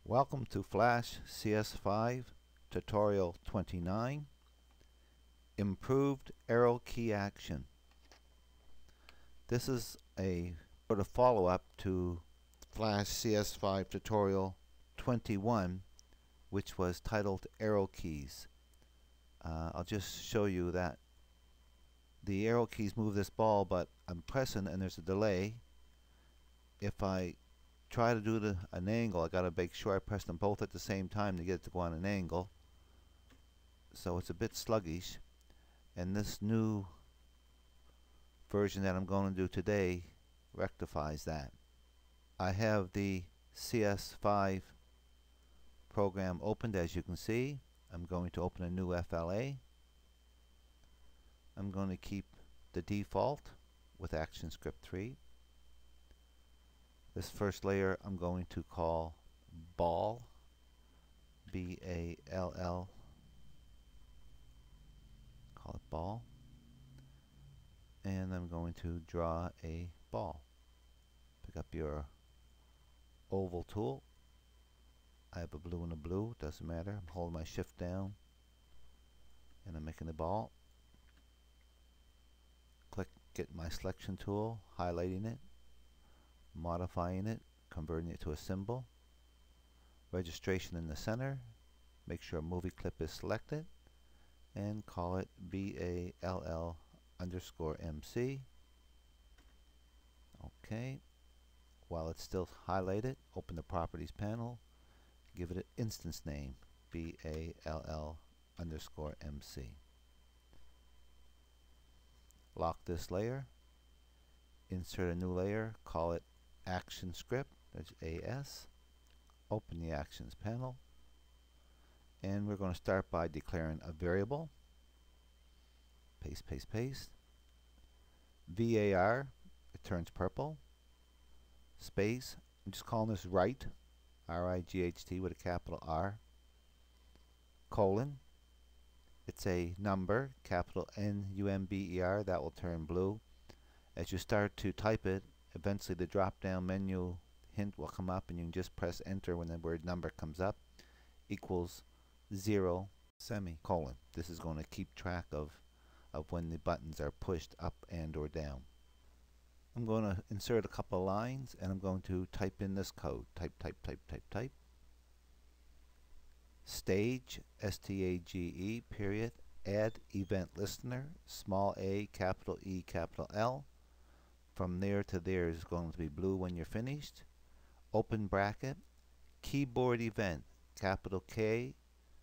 Welcome to Flash CS5 Tutorial 29, Improved Arrow Key Action. This is a sort of follow-up to Flash CS5 Tutorial 21, which was titled Arrow Keys. I'll just show you that the arrow keys move this ball, but I'm pressing and there's a delay. If I try to do an angle, I gotta make sure I press them both at the same time to get it to go on an angle. So it's a bit sluggish, and this new version that I'm going to do today rectifies that. I have the CS5 program opened, as you can see. I'm going to open a new FLA. I'm going to keep the default with ActionScript 3. This first layer I'm going to call Ball, B-A-L-L, call it Ball, and I'm going to draw a ball. Pick up your oval tool. I have a blue and a blue, doesn't matter. I'm holding my shift down and I'm making the ball. Click, get my selection tool, highlighting it, modifying it, converting it to a symbol. Registration in the center. Make sure movie clip is selected and call it BALL_MC. Okay. While it's still highlighted, open the properties panel, give it an instance name, BALL_MC. Lock this layer, insert a new layer, call it ActionScript, that's AS. Open the Actions panel, and we're going to start by declaring a variable. Paste, paste, paste. VAR, it turns purple. Space, I'm just calling this right, R-I-G-H-T with a capital R. Colon, it's a number, capital N-U-M-B-E-R, that will turn blue. As you start to type it, eventually the drop down menu hint will come up and you can just press enter when the word number comes up. Equals 0 semicolon. This is going to keep track of when the buttons are pushed up and or down. I'm going to insert a couple of lines and I'm going to type in this code. Type, type, type, type, type. Stage, S-T-A-G-E, period. Add event listener, small a, capital E, capital L. From there to there is going to be blue when you're finished. Open bracket, keyboard event, capital K,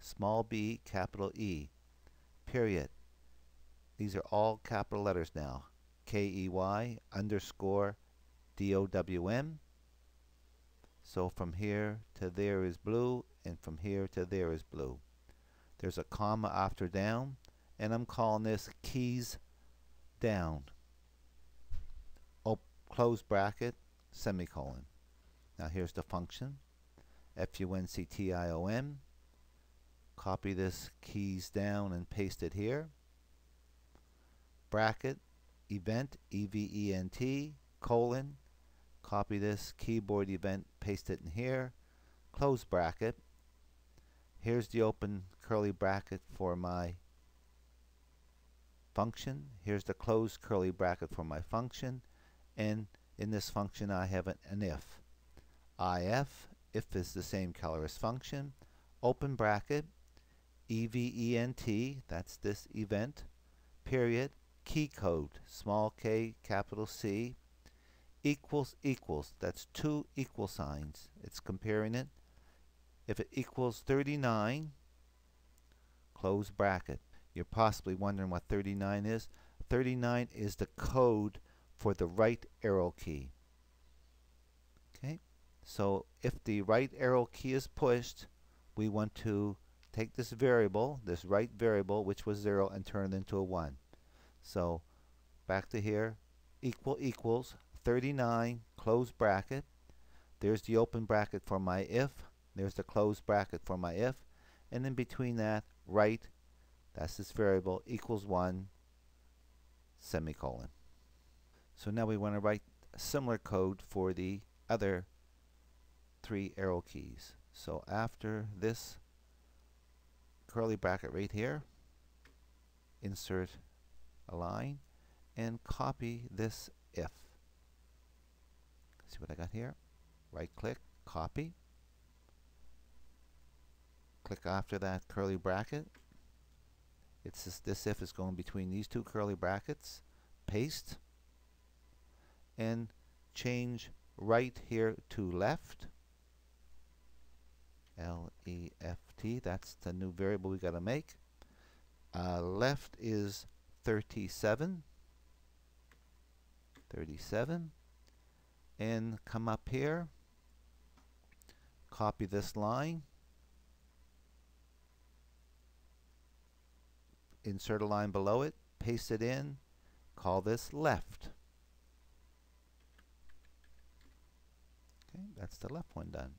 small b, capital E, period. These are all capital letters now. K-E-Y underscore D-O-W-M. So from here to there is blue, and from here to there is blue. There's a comma after down, and I'm calling this keys down. Close bracket, semicolon. Now here's the function, F-U-N-C-T-I-O-N. Copy this keys down and paste it here. Bracket, event, E-V-E-N-T, colon. Copy this keyboard event, paste it in here. Close bracket. Here's the open curly bracket for my function. Here's the closed curly bracket for my function. And in this function I have an if. If is the same color as function. Open bracket, E-V-E-N-T, that's this event, period, key code, small k, capital C, equals equals, that's two equal signs. It's comparing it. If it equals 39, close bracket. You're possibly wondering what 39 is. 39 is the code for the right arrow key. Okay, so if the right arrow key is pushed, we want to take this variable, this right variable, which was 0, and turn it into a 1. So back to here, equals 39, close bracket. There's the open bracket for my if. There's the closed bracket for my if. And in between that, right, that's this variable, equals 1, semicolon. So now we want to write a similar code for the other three arrow keys. So after this curly bracket right here, insert a line and copy this if. See what I got here? Right click, copy. Click after that curly bracket. It's this if is going between these two curly brackets. Paste. And change right here to left. L-E-F-T. That's the new variable we got to make. Left is 37. 37. And come up here. Copy this line. Insert a line below it. Paste it in. Call this left. Okay, that's the left one done.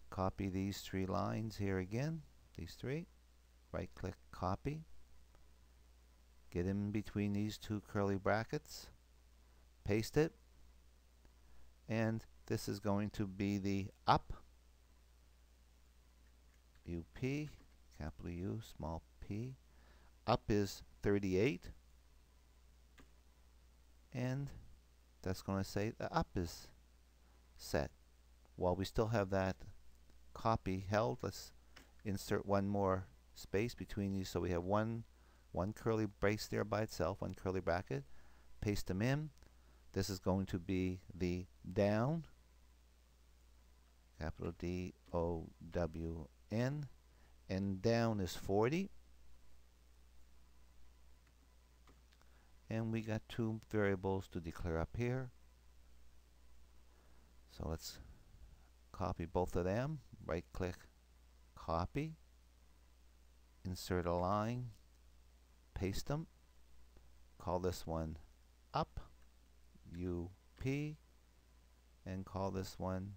Copy these three lines here again. These three. Right click, copy. Get in between these two curly brackets. Paste it. And this is going to be the up. UP, capital U, small p. Up is 38. And that's going to say the up is set. While we still have that copy held, let's insert one more space between these so we have one curly brace there by itself, one curly bracket. Paste them in. This is going to be the down, capital D-O-W-N, and down is 40. And we got two variables to declare up here. So let's copy both of them. Right click, copy. Insert a line. Paste them. Call this one up, U-P, and call this one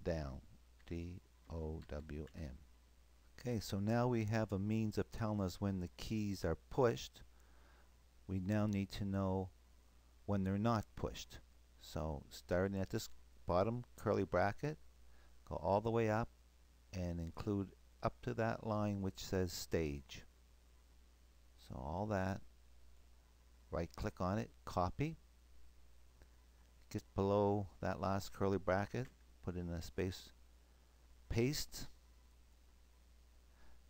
down, D-O-W-N. Okay, so now we have a means of telling us when the keys are pushed. We now need to know when they're not pushed. So starting at this bottom curly bracket, go all the way up and include up to that line which says stage. So all that, right click on it, copy. Get below that last curly bracket, put in a space, paste.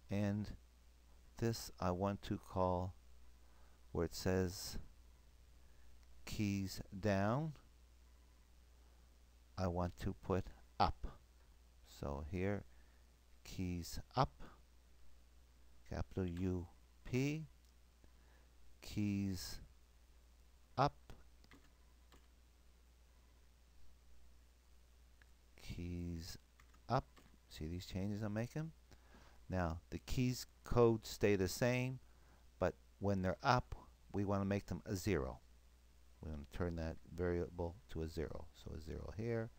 And this I want to call where it says keys down, I want to put up. So here, keys up, capital U-P, keys up, keys up. See these changes I'm making? Now, the keys code stay the same, but when they're up, we want to make them a 0. We're going to turn that variable to a 0. So a 0 here,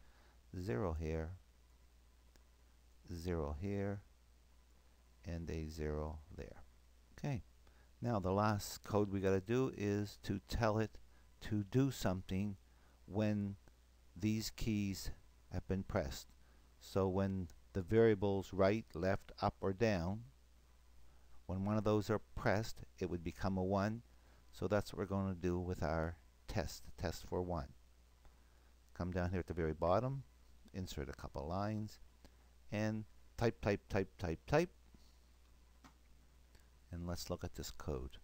0 here, 0 here, and a 0 there. Okay. Now the last code we got to do is to tell it to do something when these keys have been pressed. So when the variables right, left, up, or down, when one of those are pressed, it would become a 1. So that's what we're going to do with our test for 1. Come down here at the very bottom, insert a couple lines, and type. And let's look at this code.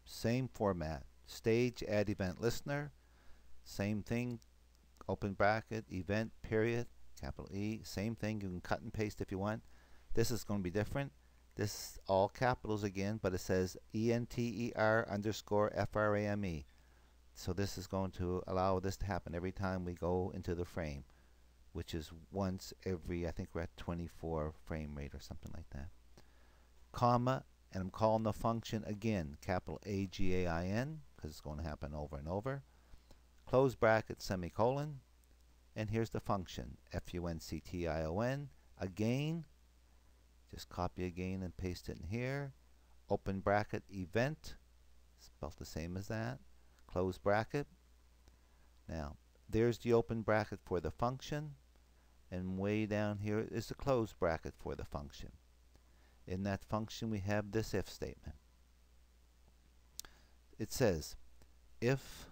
Same format. Stage, add event listener. Same thing. Open bracket, event, period, capital E. Same thing. You can cut and paste if you want. This is going to be different. This is all capitals again, but it says ENTER_FRAME. So this is going to allow this to happen every time we go into the frame, which is once every, I think we're at 24 frame rate or something like that. Comma, and I'm calling the function again, capital A-G-A-I-N, because it's going to happen over and over. Close bracket, semicolon, and here's the function, F-U-N-C-T-I-O-N. Again, just copy again and paste it in here. Open bracket, event, spelled the same as that. Close bracket. Now, there's the open bracket for the function, and way down here is the close bracket for the function. In that function we have this if statement. It says if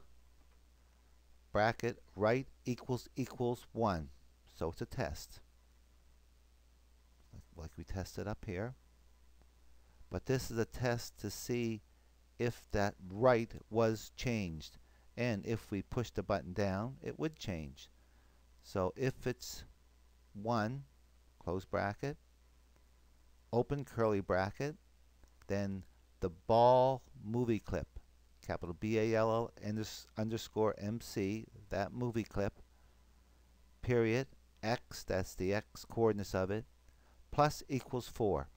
bracket right equals 1, so it's a test like we tested up here, but this is a test to see if that right was changed, and if we push the button down it would change. So if it's 1, close bracket, open curly bracket, then the ball movie clip, capital BALL underscore MC, that movie clip, period, X, that's the X coordinates of it, plus equals 4.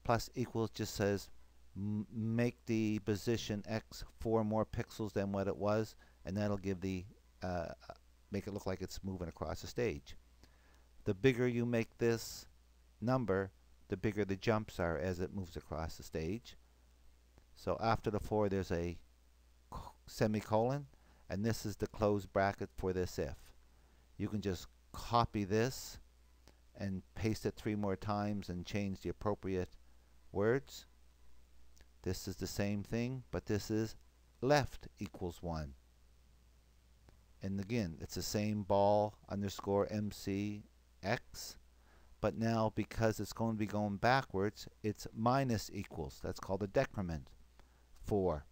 Plus equals just says make the position X 4 more pixels than what it was, and that'll give the make it look like it's moving across the stage. The bigger you make this number, the bigger the jumps are as it moves across the stage. So after the 4 there's a semicolon, and this is the closed bracket for this if. You can just copy this and paste it 3 more times and change the appropriate words. This is the same thing, but this is left equals 1. And again, it's the same ball underscore MC X, but now because it's going to be going backwards, it's minus equals. That's called a decrement, 4.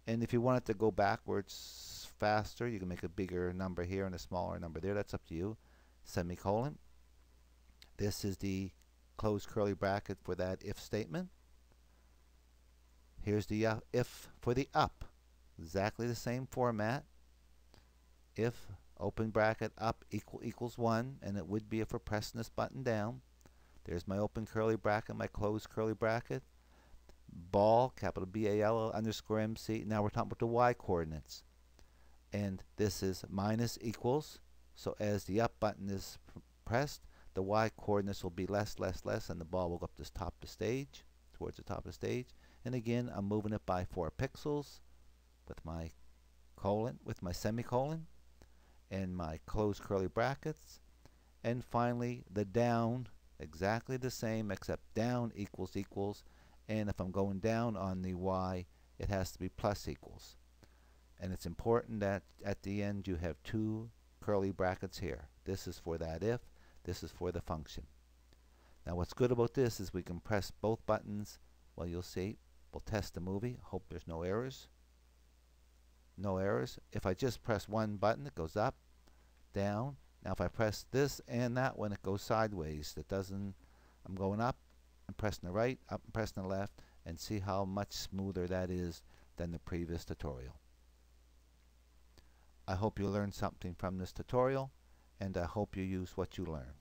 And if you want it to go backwards faster, you can make a bigger number here and a smaller number there. That's up to you. Semicolon. This is the closed curly bracket for that if statement. Here's the if for the up. Exactly the same format. If open bracket up equals 1, and it would be if we're pressing this button down. There's my open curly bracket, my closed curly bracket. Ball, capital BAL underscore MC. Now we're talking about the Y coordinates. And this is minus equals. So as the up button is pressed, the Y coordinates will be less, and the ball will go up to the top of the stage, towards the top of the stage. And again, I'm moving it by 4 pixels with my colon, with my semicolon, and my closed curly brackets. And finally, the down, exactly the same, except down equals, and if I'm going down on the Y, it has to be plus equals. And it's important that at the end you have 2 curly brackets here. This is for that if, this is for the function. Now what's good about this is we can press both buttons. Well, you'll see. We'll test the movie. Hope there's no errors. No errors. If I just press one button, it goes up, down. Now if I press this and that one, it goes sideways. It doesn't. I'm going up, I'm pressing the right, up, I'm pressing the left, and see how much smoother that is than the previous tutorial. I hope you learned something from this tutorial, and I hope you use what you learn.